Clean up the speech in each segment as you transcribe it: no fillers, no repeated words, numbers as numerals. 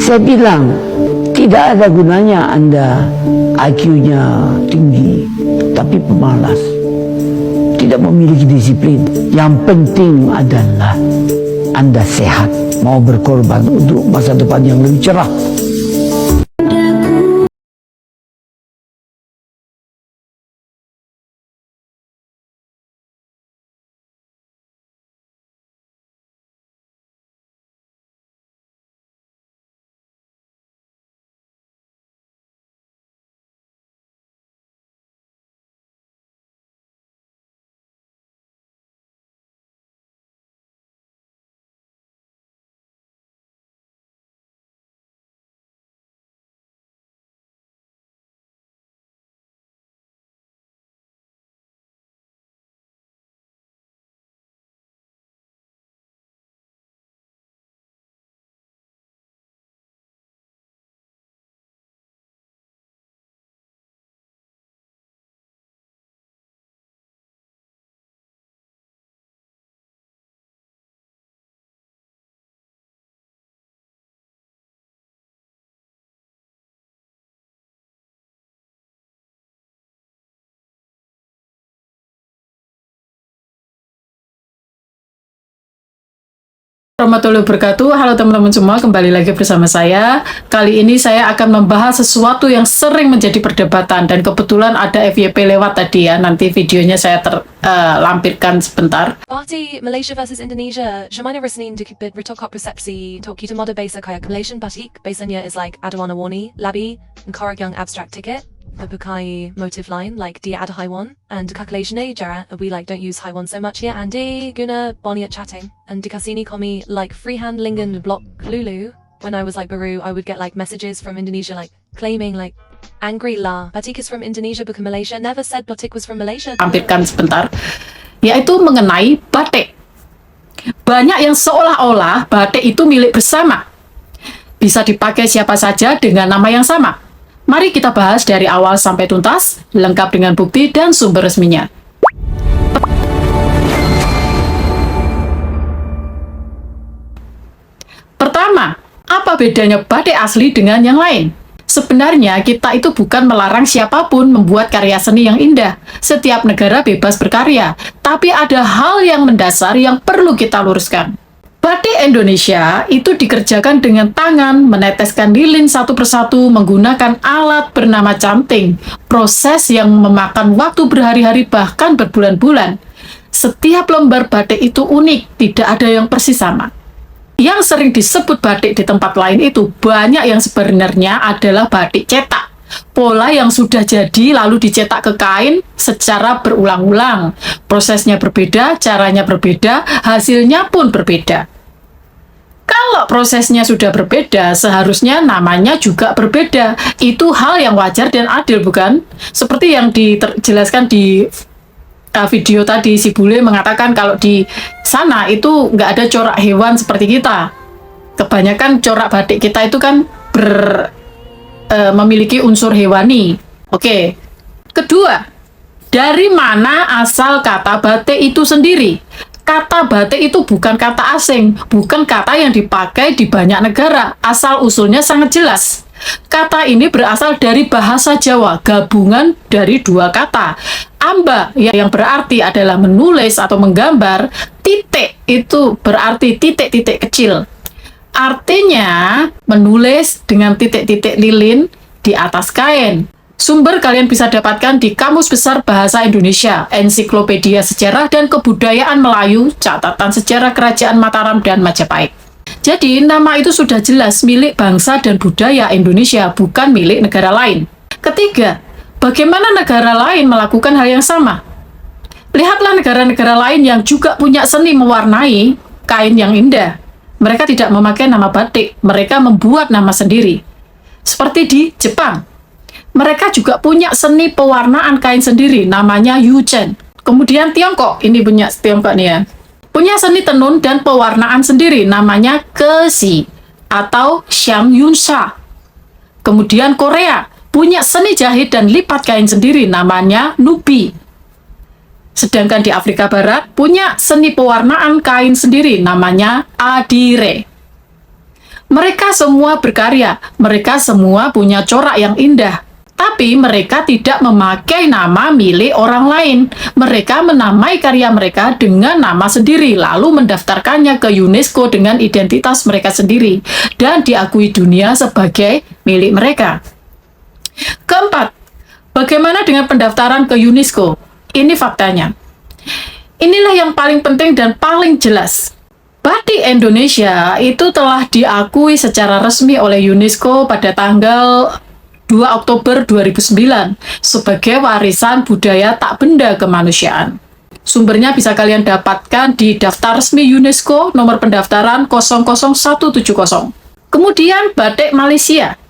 Saya bilang, tidak ada gunanya Anda IQ-nya tinggi, tapi pemalas, tidak memiliki disiplin. Yang penting adalah Anda sehat, mau berkorban untuk masa depan yang lebih cerah. Warahmatullahi wabarakatuh. Halo teman-teman semua, kembali lagi bersama saya. Kali ini saya akan membahas sesuatu yang sering menjadi perdebatan, dan kebetulan ada FYP lewat tadi ya. Nanti videonya saya lampirkan sebentar. Party Malaysia versus Indonesia. Shemina Rasnin dikibit Ritokop Resepsi Tokita Moda Basa Kayak Malaysian Batik Basanya is like Adawana Warni, Labi, and Koragyang Abstract Ticket. The Bukai motive line like Dia Ada Haiwan and calculation Jara we like don't use Haiwan so much here and Guna Bonnie at chatting and Dikasini Komi like freehand Lingen block Lulu. When I was like Baru I would get like messages from Indonesia like claiming like angry la Batik is from Indonesia bukan Malaysia, never said Batik was from Malaysia. Lampirkan sebentar, yaitu mengenai batik. Banyak yang seolah-olah batik itu milik bersama, bisa dipakai siapa saja dengan nama yang sama. Mari kita bahas dari awal sampai tuntas, lengkap dengan bukti dan sumber resminya. Pertama, apa bedanya batik asli dengan yang lain? Sebenarnya kita itu bukan melarang siapapun membuat karya seni yang indah. Setiap negara bebas berkarya, tapi ada hal yang mendasar yang perlu kita luruskan. Batik Indonesia itu dikerjakan dengan tangan, meneteskan lilin satu persatu menggunakan alat bernama canting. Proses yang memakan waktu berhari-hari bahkan berbulan-bulan. Setiap lembar batik itu unik, tidak ada yang persis sama. Yang sering disebut batik di tempat lain itu banyak yang sebenarnya adalah batik cetak. Pola yang sudah jadi lalu dicetak ke kain secara berulang-ulang. Prosesnya berbeda, caranya berbeda, hasilnya pun berbeda. Kalau prosesnya sudah berbeda, seharusnya namanya juga berbeda. Itu hal yang wajar dan adil, bukan? Seperti yang dijelaskan di video tadi, si bule mengatakan kalau di sana itu nggak ada corak hewan seperti kita. Kebanyakan corak batik kita itu kan memiliki unsur hewani. Oke. Kedua, dari mana asal kata batik itu sendiri? Kata batik itu bukan kata asing, bukan kata yang dipakai di banyak negara. Asal-usulnya sangat jelas. Kata ini berasal dari bahasa Jawa, gabungan dari dua kata. Amba yang berarti adalah menulis atau menggambar, titik itu berarti titik-titik kecil. Artinya menulis dengan titik-titik lilin di atas kain. Sumber kalian bisa dapatkan di Kamus Besar Bahasa Indonesia, Ensiklopedia Sejarah dan Kebudayaan Melayu, Catatan Sejarah Kerajaan Mataram dan Majapahit. Jadi, nama itu sudah jelas milik bangsa dan budaya Indonesia, bukan milik negara lain. Ketiga, bagaimana negara lain melakukan hal yang sama? Lihatlah negara-negara lain yang juga punya seni mewarnai kain yang indah. Mereka tidak memakai nama batik, mereka membuat nama sendiri. Seperti di Jepang. Mereka juga punya seni pewarnaan kain sendiri, namanya Yuchen. Kemudian Tiongkok, ini punya Tiongkok nih ya. Punya seni tenun dan pewarnaan sendiri, namanya Kesi atau Xiang Yunsha. Kemudian Korea, punya seni jahit dan lipat kain sendiri, namanya Nubi. Sedangkan di Afrika Barat, punya seni pewarnaan kain sendiri, namanya Adire. Mereka semua berkarya, mereka semua punya corak yang indah. Tapi mereka tidak memakai nama milik orang lain. Mereka menamai karya mereka dengan nama sendiri, lalu mendaftarkannya ke UNESCO dengan identitas mereka sendiri, dan diakui dunia sebagai milik mereka. Keempat, bagaimana dengan pendaftaran ke UNESCO? Ini faktanya. Inilah yang paling penting dan paling jelas. Batik Indonesia itu telah diakui secara resmi oleh UNESCO pada tanggal 2 Oktober 2009 sebagai warisan budaya tak benda kemanusiaan. Sumbernya bisa kalian dapatkan di daftar resmi UNESCO nomor pendaftaran 00170. Kemudian batik Malaysia.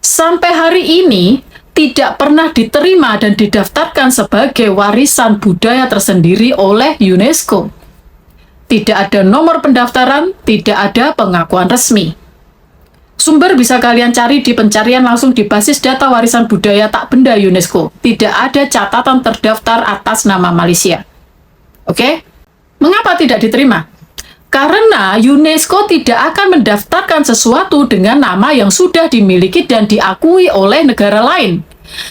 Sampai hari ini tidak pernah diterima dan didaftarkan sebagai warisan budaya tersendiri oleh UNESCO. Tidak ada nomor pendaftaran, tidak ada pengakuan resmi. Sumber bisa kalian cari di pencarian langsung di basis data warisan budaya tak benda UNESCO. Tidak ada catatan terdaftar atas nama Malaysia. Oke? Mengapa tidak diterima? Karena UNESCO tidak akan mendaftarkan sesuatu dengan nama yang sudah dimiliki dan diakui oleh negara lain.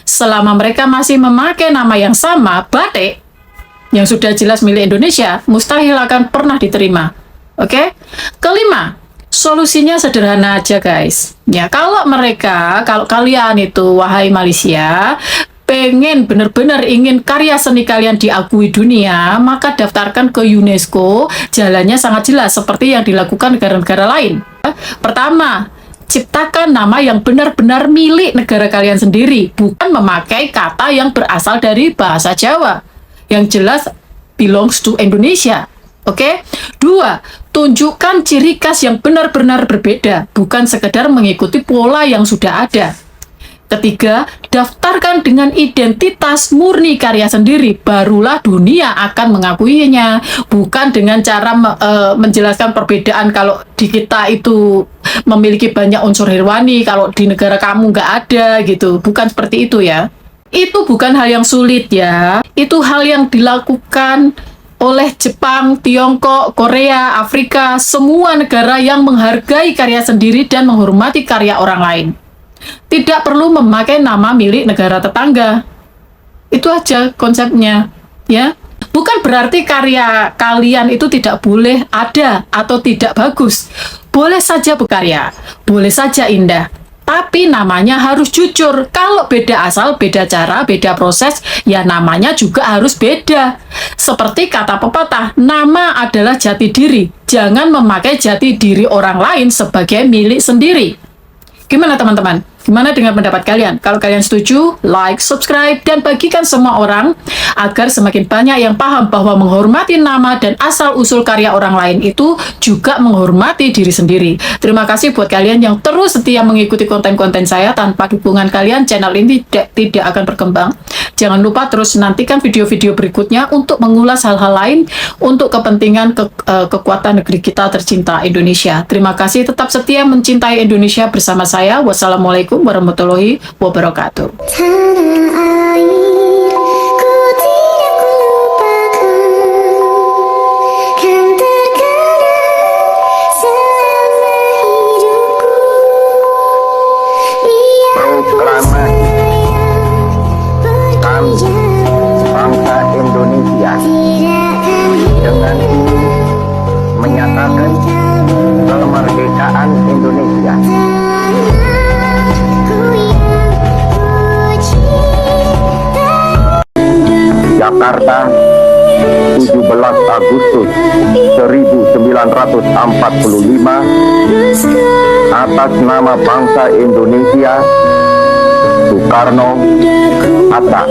Selama mereka masih memakai nama yang sama, batik, yang sudah jelas milik Indonesia, mustahil akan pernah diterima. Oke? Kelima, solusinya sederhana aja guys. Ya, kalau kalian itu, wahai Malaysia, pengen benar-benar ingin karya seni kalian diakui dunia, maka daftarkan ke UNESCO. Jalannya sangat jelas seperti yang dilakukan negara-negara lain. Pertama, ciptakan nama yang benar-benar milik negara kalian sendiri, bukan memakai kata yang berasal dari bahasa Jawa, yang jelas belongs to Indonesia. Oke? Dua, tunjukkan ciri khas yang benar-benar berbeda, bukan sekedar mengikuti pola yang sudah ada. Ketiga, daftarkan dengan identitas murni karya sendiri, barulah dunia akan mengakuinya, bukan dengan cara menjelaskan perbedaan. Kalau di kita itu memiliki banyak unsur hewani, kalau di negara kamu nggak ada gitu, bukan seperti itu ya. Itu bukan hal yang sulit ya, itu hal yang dilakukan oleh Jepang, Tiongkok, Korea, Afrika, semua negara yang menghargai karya sendiri dan menghormati karya orang lain. Tidak perlu memakai nama milik negara tetangga. Itu aja konsepnya, ya. Bukan berarti karya kalian itu tidak boleh ada atau tidak bagus. Boleh saja berkarya, boleh saja indah. Tapi namanya harus jujur. Kalau beda asal, beda cara, beda proses, ya namanya juga harus beda. Seperti kata pepatah, nama adalah jati diri. Jangan memakai jati diri orang lain sebagai milik sendiri. Gimana teman-teman? Gimana dengan pendapat kalian? Kalau kalian setuju, like, subscribe, dan bagikan semua orang agar semakin banyak yang paham bahwa menghormati nama dan asal-usul karya orang lain itu juga menghormati diri sendiri. Terima kasih buat kalian yang terus setia mengikuti konten-konten saya. Tanpa dukungan kalian, channel ini tidak akan berkembang. Jangan lupa terus nantikan video-video berikutnya untuk mengulas hal-hal lain untuk kepentingan kekuatan negeri kita tercinta Indonesia. Terima kasih, tetap setia mencintai Indonesia bersama saya. Wassalamualaikum warahmatullahi wabarakatuh. Tanah air, ku tidak lupakan, kan terkenang selama hidupku. Proklamasi kami bangsa Indonesia dengan ini menyatakan kemerdekaan Indonesia. Jakarta, 17 Agustus 1945, atas nama bangsa Indonesia, Soekarno, Hatta.